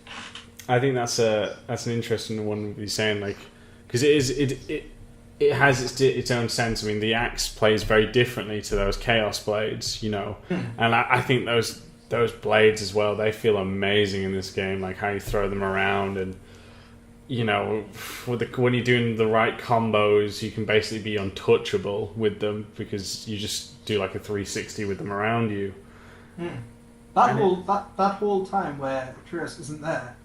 I think that's an interesting one to be saying, like, because it has its own sense. I mean, the axe plays very differently to those Chaos Blades, you know, and I think those blades as well, they feel amazing in this game, like how you throw them around, and you know, when you're doing the right combos, you can basically be untouchable with them because you just do like a 360 with them around you. That whole time where Kratos isn't there,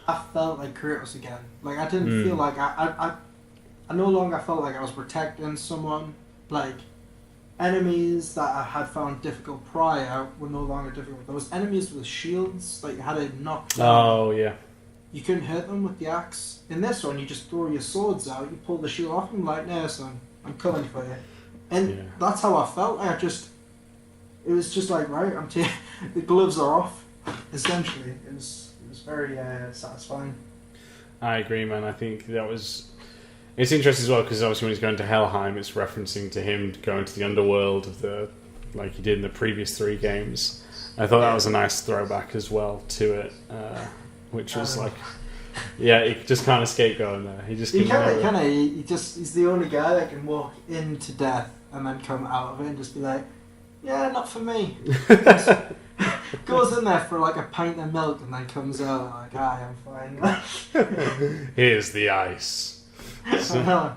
I felt like Kratos again. Like, I didn't feel like I no longer felt like I was protecting someone. Like, enemies that I had found difficult prior were no longer difficult. There was enemies with shields, like you had to knock down. Oh yeah. You couldn't hit them with the axe. In this one, you just throw your swords out, you pull the shield off, and like, no, son, I'm coming for you. And that's how I felt. It was just like, right, the gloves are off. Essentially, it was very satisfying. I agree, man. I think it's interesting as well because obviously when he's going to Helheim, it's referencing to him going to the underworld like he did in the previous 3 games. I thought that was a nice throwback as well to it. Which was like, he just can't escape going there. He's the only guy that can walk into death and then come out of it and just be like, yeah, not for me. Goes in there for like a pint of milk and then comes out like, I'm fine. Here's the ice. So no,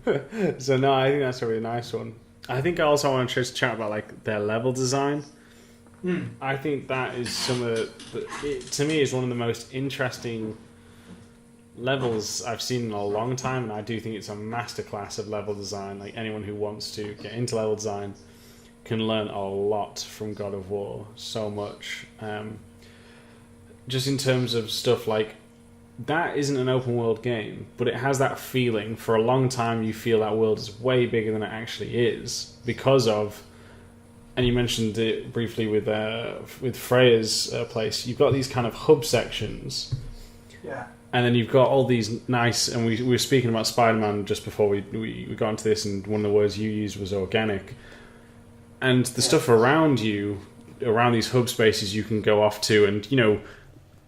I think that's a really nice one. I think I also want to just chat about like their level design. I think that is to me is one of the most interesting levels I've seen in a long time, and I do think it's a masterclass of level design. Like anyone who wants to get into level design, can learn a lot from God of War. So much. Just in terms of stuff like, that isn't an open world game, but it has that feeling. For a long time, you feel that world is way bigger than it actually is because of. And you mentioned it briefly with Freya's place. You've got these kind of hub sections, and then you've got all these nice. And we were speaking about Spider-Man just before we got into this, and one of the words you used was organic. And the stuff around you, around these hub spaces, you can go off to, and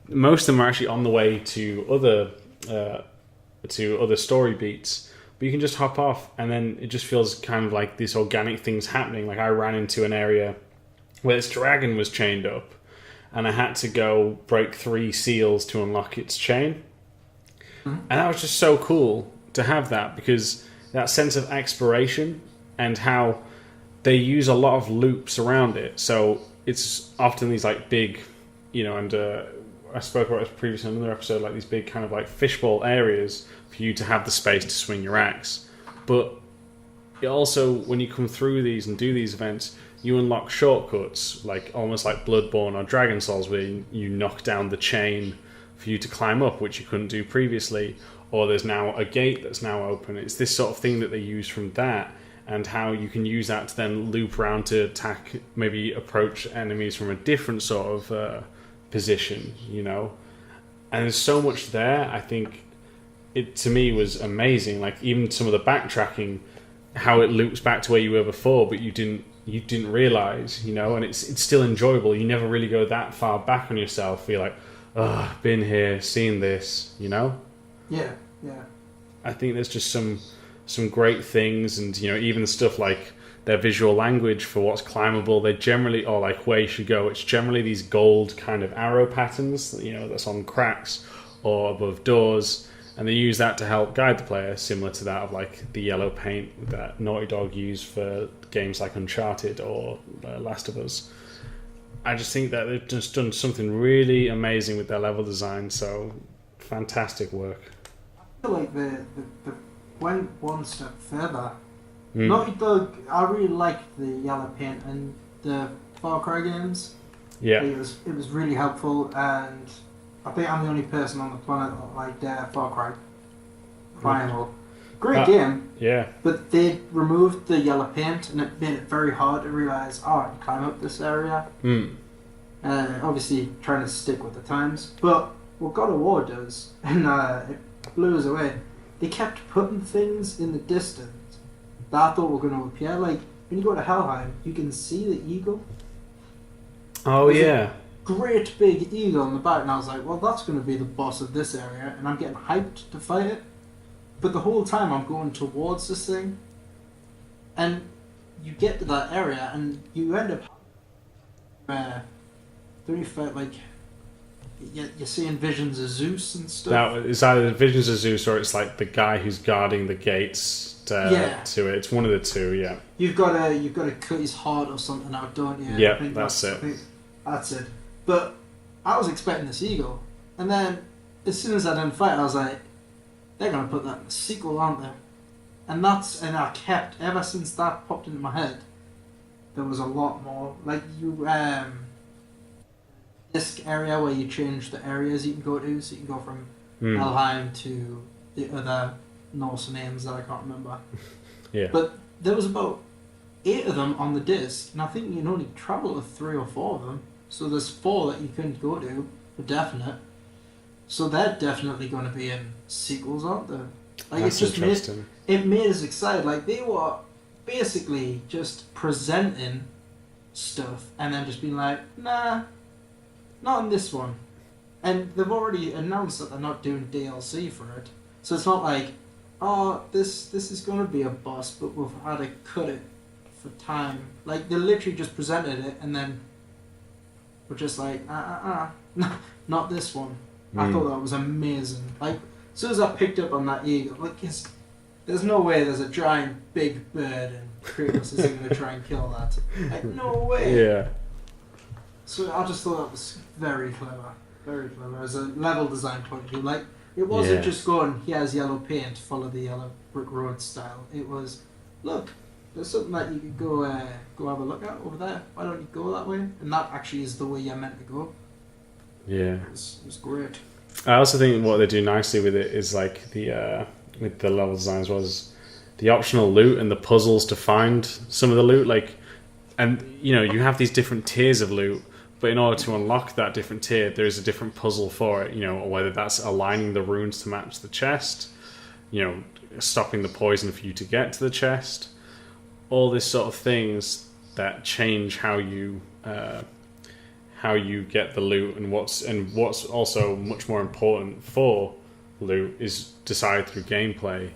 most of them are actually on the way to other story beats. But you can just hop off, and then it just feels kind of like this organic thing's happening. Like, I ran into an area where this dragon was chained up, and I had to go break 3 seals to unlock its chain. And that was just so cool to have that, because that sense of exploration and how they use a lot of loops around it. So it's often these like big, and I spoke about this previously in another episode, like these big kind of like fishbowl areas for you to have the space to swing your axe. But it also, when you come through these and do these events, you unlock shortcuts, like almost like Bloodborne or Dragon Souls, where you knock down the chain for you to climb up, which you couldn't do previously, or there's now a gate that's now open. It's this sort of thing that they use from that, and how you can use that to then loop around to attack, maybe approach enemies from a different sort of position, And there's so much there. I think it, to me, was amazing. Like, even some of the backtracking, how it loops back to where you were before, but you didn't realize, and it's still enjoyable. You never really go that far back on yourself. You're like, oh, been here, seen this, Yeah. I think there's just some great things, and even the stuff like their visual language for what's climbable. They generally, or like where you should go, it's generally these gold kind of arrow patterns, that's on cracks or above doors, and they use that to help guide the player, similar to that of like the yellow paint that Naughty Dog used for games like Uncharted or Last of Us. I just think that they've just done something really amazing with their level design. So fantastic work. I feel like they went one step further. Naughty Dog, I really liked the yellow paint and the Far Cry games. Yeah, it was really helpful, and I think I'm the only person on the planet that liked Far Cry Primal. Great game. Yeah. But they removed the yellow paint, and it made it very hard to realise, I can climb up this area. Obviously trying to stick with the times. But what God of War does, and it blew us away, they kept putting things in the distance that I thought were going to appear. Like, when you go to Helheim, you can see the eagle. Oh, yeah. Great big eagle on the back, and I was like, well, that's going to be the boss of this area, and I'm getting hyped to fight it. But the whole time I'm going towards this thing, and you get to that area, and you end up don't you feel like you're seeing visions of Zeus and stuff? Now, it's either visions of Zeus or it's like the guy who's guarding the gates to it. It's one of the two, yeah. You've got to cut his heart or something out, don't you? Yeah, that's it. That's it. But I was expecting this eagle, and then as soon as I didn't fight, I was like, they're going to put that in the sequel, aren't they? And I kept, ever since that popped into my head, there was a lot more. Like, this area where you change the areas you can go to, so you can go from Helheim to the other Norse names that I can't remember. Yeah. But there was about 8 of them on the disc, and I think you can only travel to 3 or 4 of them. So there's 4 that you couldn't go to, for definite. So they're definitely going to be in sequels, aren't they? Like, that's it's just interesting. It made us excited. Like, they were basically just presenting stuff and then just being like, nah, not in this one. And they've already announced that they're not doing DLC for it. So it's not like, oh, this is going to be a boss, but we've had to cut it for time. Like, they literally just presented it and then we're just like, not this one. I thought that was amazing. Like, as soon as I picked up on that eagle, like, there's no way there's a giant big bird and Kratos isn't going to try and kill that. Like, no way. Yeah. So I just thought that was very clever. Very clever. As a level design point of view. Like, it wasn't just going, here's yellow paint, follow the yellow brick road style. It was, look, there's something that you could go have a look at over there. Why don't you go that way? And that actually is the way you're meant to go. Yeah. It was great. I also think what they do nicely with it is like the with the level design as well as the optional loot and the puzzles to find some of the loot. Like, and you know, you have these different tiers of loot, but in order to unlock that different tier, there is a different puzzle for it. You know, whether that's aligning the runes to match the chest, you know, stopping the poison for you to get to the chest, all this sort of things that change how you get the loot, and what's also much more important for loot is decided through gameplay.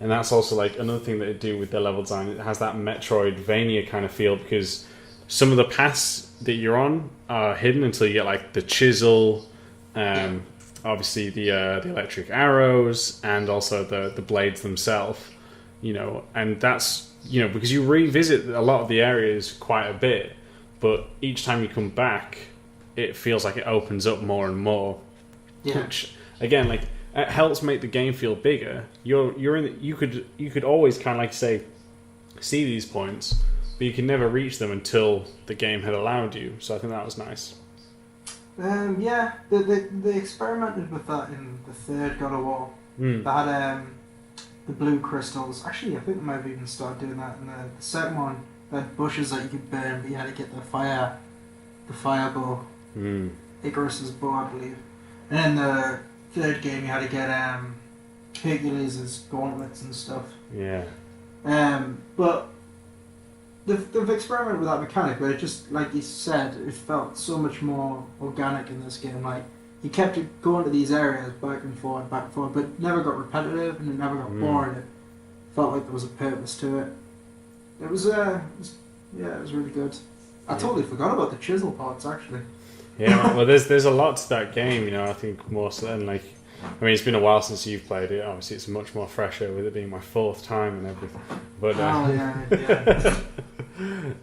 And that's also like another thing that they do with their level design. It has that Metroidvania kind of feel, because some of the paths that you're on are hidden until you get like the chisel, obviously the electric arrows, and also the blades themselves. You know, and that's, you know, because you revisit a lot of the areas quite a bit, but each time you come back, it feels like it opens up more and more. Yeah. Which again, like, it helps make the game feel bigger. You could always kind of like say see these points, but you can never reach them until the game had allowed you. So I think that was nice. Yeah, they experimented with that in the third God of War. They had the blue crystals. Actually, I think they might have even started doing that in the second one. They had bushes that you could burn, but you had to get the fire bow. Icarus's bow, I believe. And in the third game, you had to get Hercules' gauntlets and stuff. Yeah. But they've experimented with that mechanic, but it just, like you said, it felt so much more organic in this game. Like, you kept going to these areas back and forth, but it never got repetitive and it never got boring. It felt like there was a purpose to it. It was really good. I totally forgot about the chisel parts, actually. Yeah, well, there's a lot to that game, you know. I think more so than like, I mean, it's been a while since you've played it. Obviously, it's much more fresher with it being my fourth time and everything. But yeah.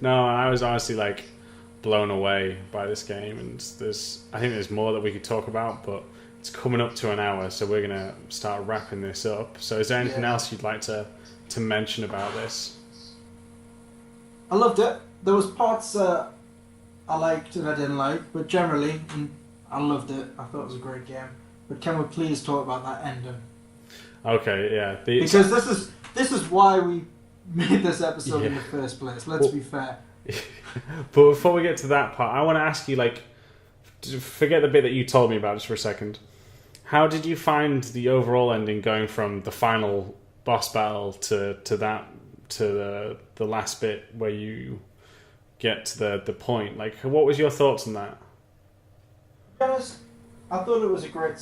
no, I was honestly like blown away by this game, and I think there's more that we could talk about, but it's coming up to an hour, so we're gonna start wrapping this up. So, is there anything else you'd like to mention about this? I loved it. There was parts I liked and I didn't like, but generally, I loved it. I thought it was a great game. But can we please talk about that ending? Okay, yeah. Because this is why we made this episode in the first place. Let's be fair. But before we get to that part, I want to ask you, like, forget the bit that you told me about just for a second. How did you find the overall ending, going from the final boss battle to the last bit where you get to the point? Like, what was your thoughts on that? To be honest, I thought it was a great.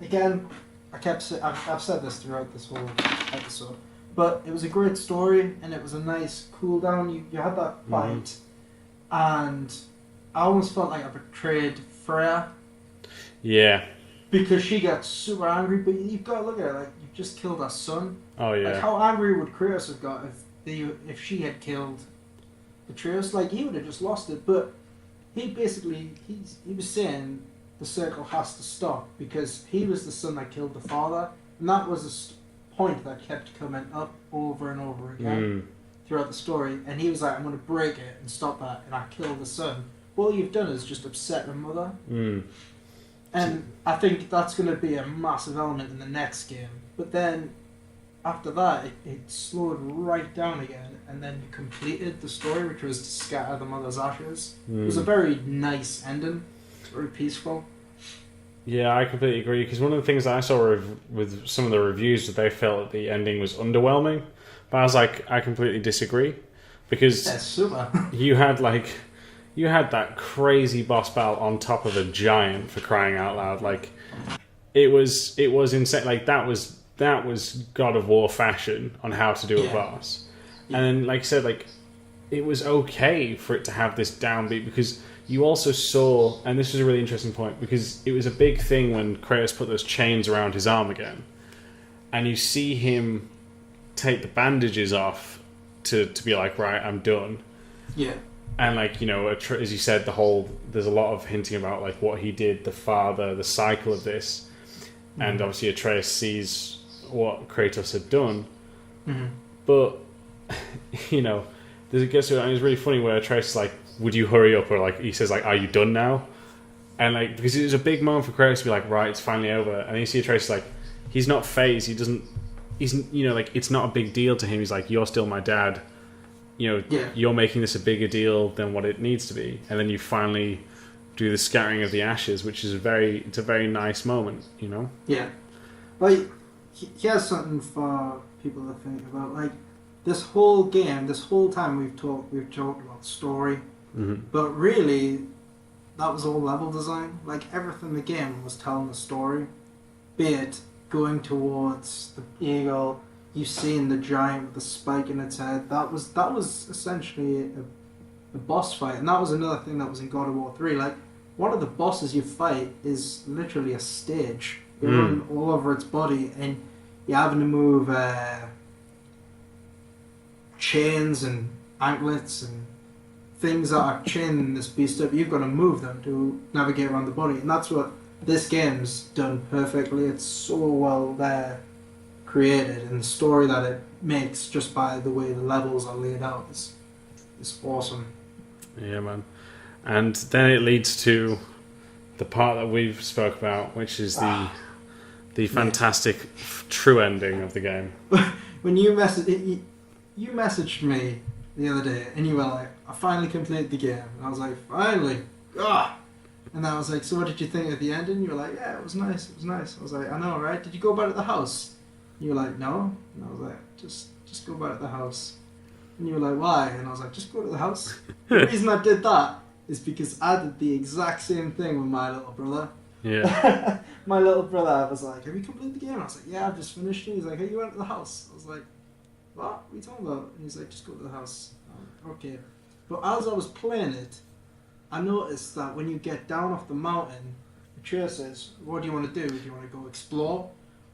Again, I've said this throughout this whole episode, but it was a great story and it was a nice cool down. You had that fight, and I almost felt like I betrayed Freya. Yeah. Because she got super angry, but you've got to look at it like you've just killed her son. Oh yeah. Like, how angry would Kratos have got if she had killed Atreus? Like, he would have just lost it. But he was saying the circle has to stop because he was the son that killed the father, and that was a point that kept coming up over and over again throughout the story. And he was like, "I'm going to break it and stop that," and I killed the son. All you've done is just upset the mother. And I think that's going to be a massive element in the next game. But then, after that, it slowed right down again, and then you completed the story, which was to scatter the mother's ashes. It was a very nice ending, very peaceful. Yeah, I completely agree, because one of the things that I saw with some of the reviews that they felt that the ending was underwhelming, but I was like, I completely disagree, because super. you had that crazy boss battle on top of a giant, for crying out loud. Like, it was insane. Like, that was God of War fashion on how to do a boss. And then, like I said, like, it was okay for it to have this downbeat, because you also saw, and this was a really interesting point, because it was a big thing when Kratos put those chains around his arm again, and you see him take the bandages off to be like, right, I'm done. Yeah. And, like, you know, as you said, there's a lot of hinting about, like, what he did, the father, the cycle of this. And obviously Atreus sees what Kratos had done. But you know, there's it gets to, and it's really funny where Atreus is like, "Would you hurry up?" Or like he says like, "Are you done now?" And like because it was a big moment for Kratos to be like, "Right, it's finally over." And you see Atreus like, he's not phased. He doesn't. He's like it's not a big deal to him. He's like, "You're still my dad." You're making this a bigger deal than what it needs to be, and then you finally do the scattering of the ashes, which is it's a very nice moment, Yeah. Like, here's something for people to think about. Like, this whole game, this whole time we've talked about story, but really, that was all level design. Like, everything in the game was telling a story, be it going towards the eagle. You've seen the giant with the spike in its head. That was essentially a boss fight, and that was another thing that was in God of War 3. Like, one of the bosses you fight is literally a stage. You're running all over its body, and you're having to move chains and anklets and things that are chaining this beast up. You've got to move them to navigate around the body, and that's what this game's done perfectly. It's so well created, and the story that it makes just by the way the levels are laid out is awesome. Yeah, man. And then it leads to the part that we've spoke about, which is the fantastic true ending of the game. When you messaged me the other day, and you were like, "I finally completed the game," and I was like, "Finally!" And I was like, "So what did you think of the ending?" You were like, "Yeah, it was nice. It was nice." I was like, "I know, right? Did you go back to the house?" You were like, "No," and I was like, "Just go back to the house." And you were like, "Why?" And I was like, "Just go to the house." The reason I did that is because I did the exact same thing with my little brother. Yeah. My little brother was like, "Have you completed the game?" I was like, "Yeah, I've just finished it." He's like, "Hey, you went to the house?" I was like, "What? What are you talking about?" And he's like, "Just go to the house." Okay. But as I was playing it, I noticed that when you get down off the mountain, the chair says, "What do you want to do? Do you want to go explore?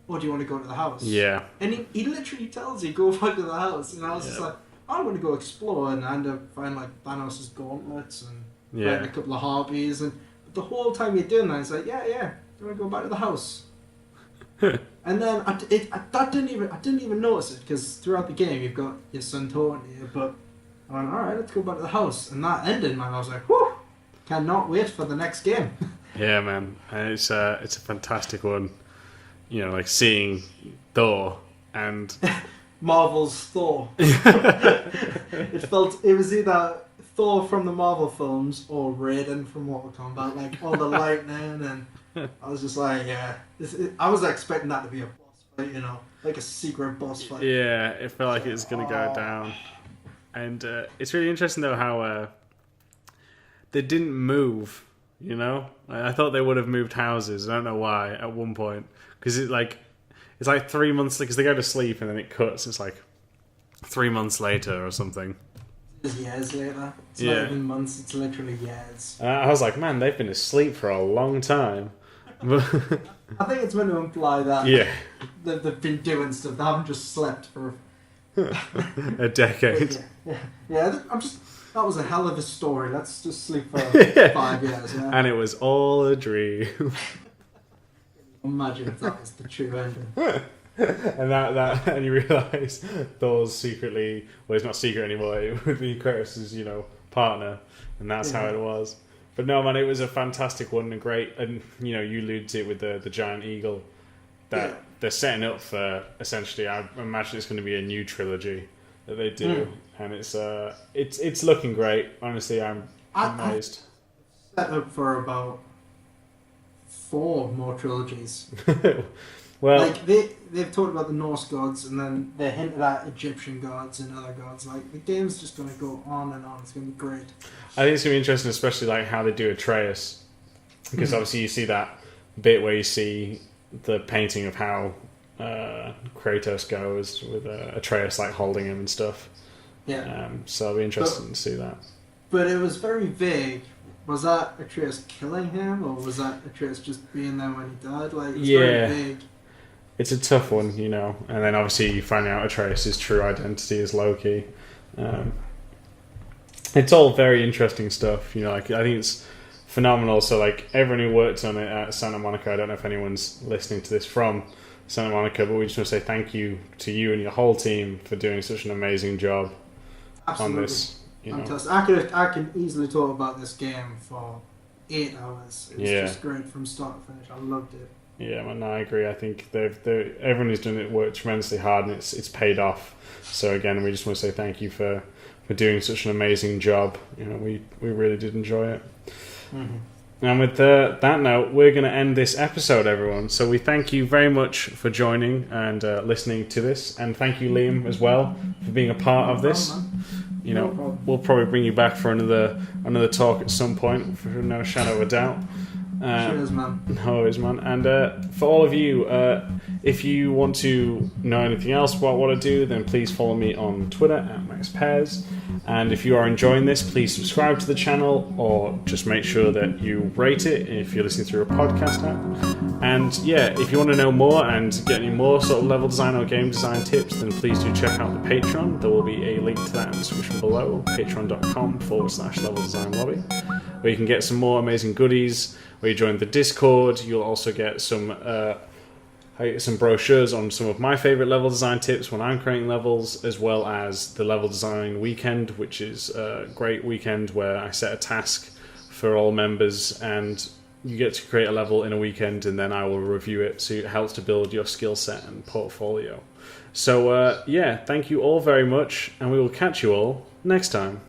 Or do you want to go to the house?" Yeah. And he literally tells you, "Go back to the house." And I was just like, "I'm going to go explore," and I end up finding like Thanos' gauntlets and fighting a couple of harpies. And the whole time you're doing that, it's like, yeah, do you want to go back to the house? And then I didn't even notice it, because throughout the game you've got your son talking to you. But I went, "All right, let's go back to the house." And that ended, man. I was like, "Whew! Cannot wait for the next game." Yeah, man. And it's a fantastic one. Like seeing Thor and Marvel's Thor. It was either Thor from the Marvel films or Raiden from Mortal Kombat, like all the lightning, and I was just like, I was expecting that to be a boss fight, like a secret boss fight. Yeah, it felt like it was going to go down. And it's really interesting though how they didn't move, I thought they would have moved houses. I don't know why at one point. Because it's like 3 months, because they go to sleep and then it cuts. It's like 3 months later or something. It's years later. It's not even months, it's literally years. I was like, man, they've been asleep for a long time. I think it's meant to imply that they've been doing stuff. They haven't just slept for a decade. That was a hell of a story. Let's just sleep for 5 years. Yeah? And it was all a dream. Imagine if that was the true ending. and you realise Thor's secretly, well, it's not secret anymore, it would be Kratos' partner, and that's how it was. But no, man, it was a fantastic one and great, and you alluded to it with the giant eagle that they're setting up for. Essentially, I imagine it's going to be a new trilogy that they do, and it's looking great. Honestly, I'm amazed. Set up for about 4 more trilogies. Well, like they've talked about the Norse gods, and then they hinted at Egyptian gods and other gods. Like, the game's just going to go on and on. It's going to be great. I think it's going to be interesting, especially like how they do Atreus, because obviously you see that bit where you see the painting of how Kratos goes with Atreus like holding him and stuff. Yeah. So it'll be interesting to see that. But it was very vague. Was that Atreus killing him, or was that Atreus just being there when he died? Like, it was very vague. It's a tough one, and then obviously you find out Atreus' true identity is Loki. It's all very interesting stuff, I think it's phenomenal. So like everyone who worked on it at Santa Monica, I don't know if anyone's listening to this from Santa Monica, but we just want to say thank you to you and your whole team for doing such an amazing job Absolutely. on this. Fantastic. I can easily talk about this game for 8 hours. It was just great from start to finish. I loved it. Yeah, man, no, I agree. I think everyone who's done it worked tremendously hard, and it's paid off. So again, we just want to say thank you for doing such an amazing job. We really did enjoy it. Mm-hmm. And with that note, we're going to end this episode, everyone. So we thank you very much for joining and listening to this, and thank you, Liam, as well, for being a part of this. We'll probably bring you back for another talk at some point, for no shadow of a doubt. Cheers, man. No worries, man. And for all of you, if you want to know anything else about what I do, then please follow me on Twitter at MaxPez. And if you are enjoying this, please subscribe to the channel, or just make sure that you rate it if you're listening through a podcast app. And yeah, if you want to know more and get any more sort of level design or game design tips, then please do check out the Patreon. There will be a link to that in the description below, patreon.com/level design lobby, where you can get some more amazing goodies. Where you join the Discord, you'll also get some brochures on some of my favourite level design tips when I'm creating levels, as well as the level design weekend, which is a great weekend where I set a task for all members, and you get to create a level in a weekend, and then I will review it, so it helps to build your skill set and portfolio. So thank you all very much, and we will catch you all next time.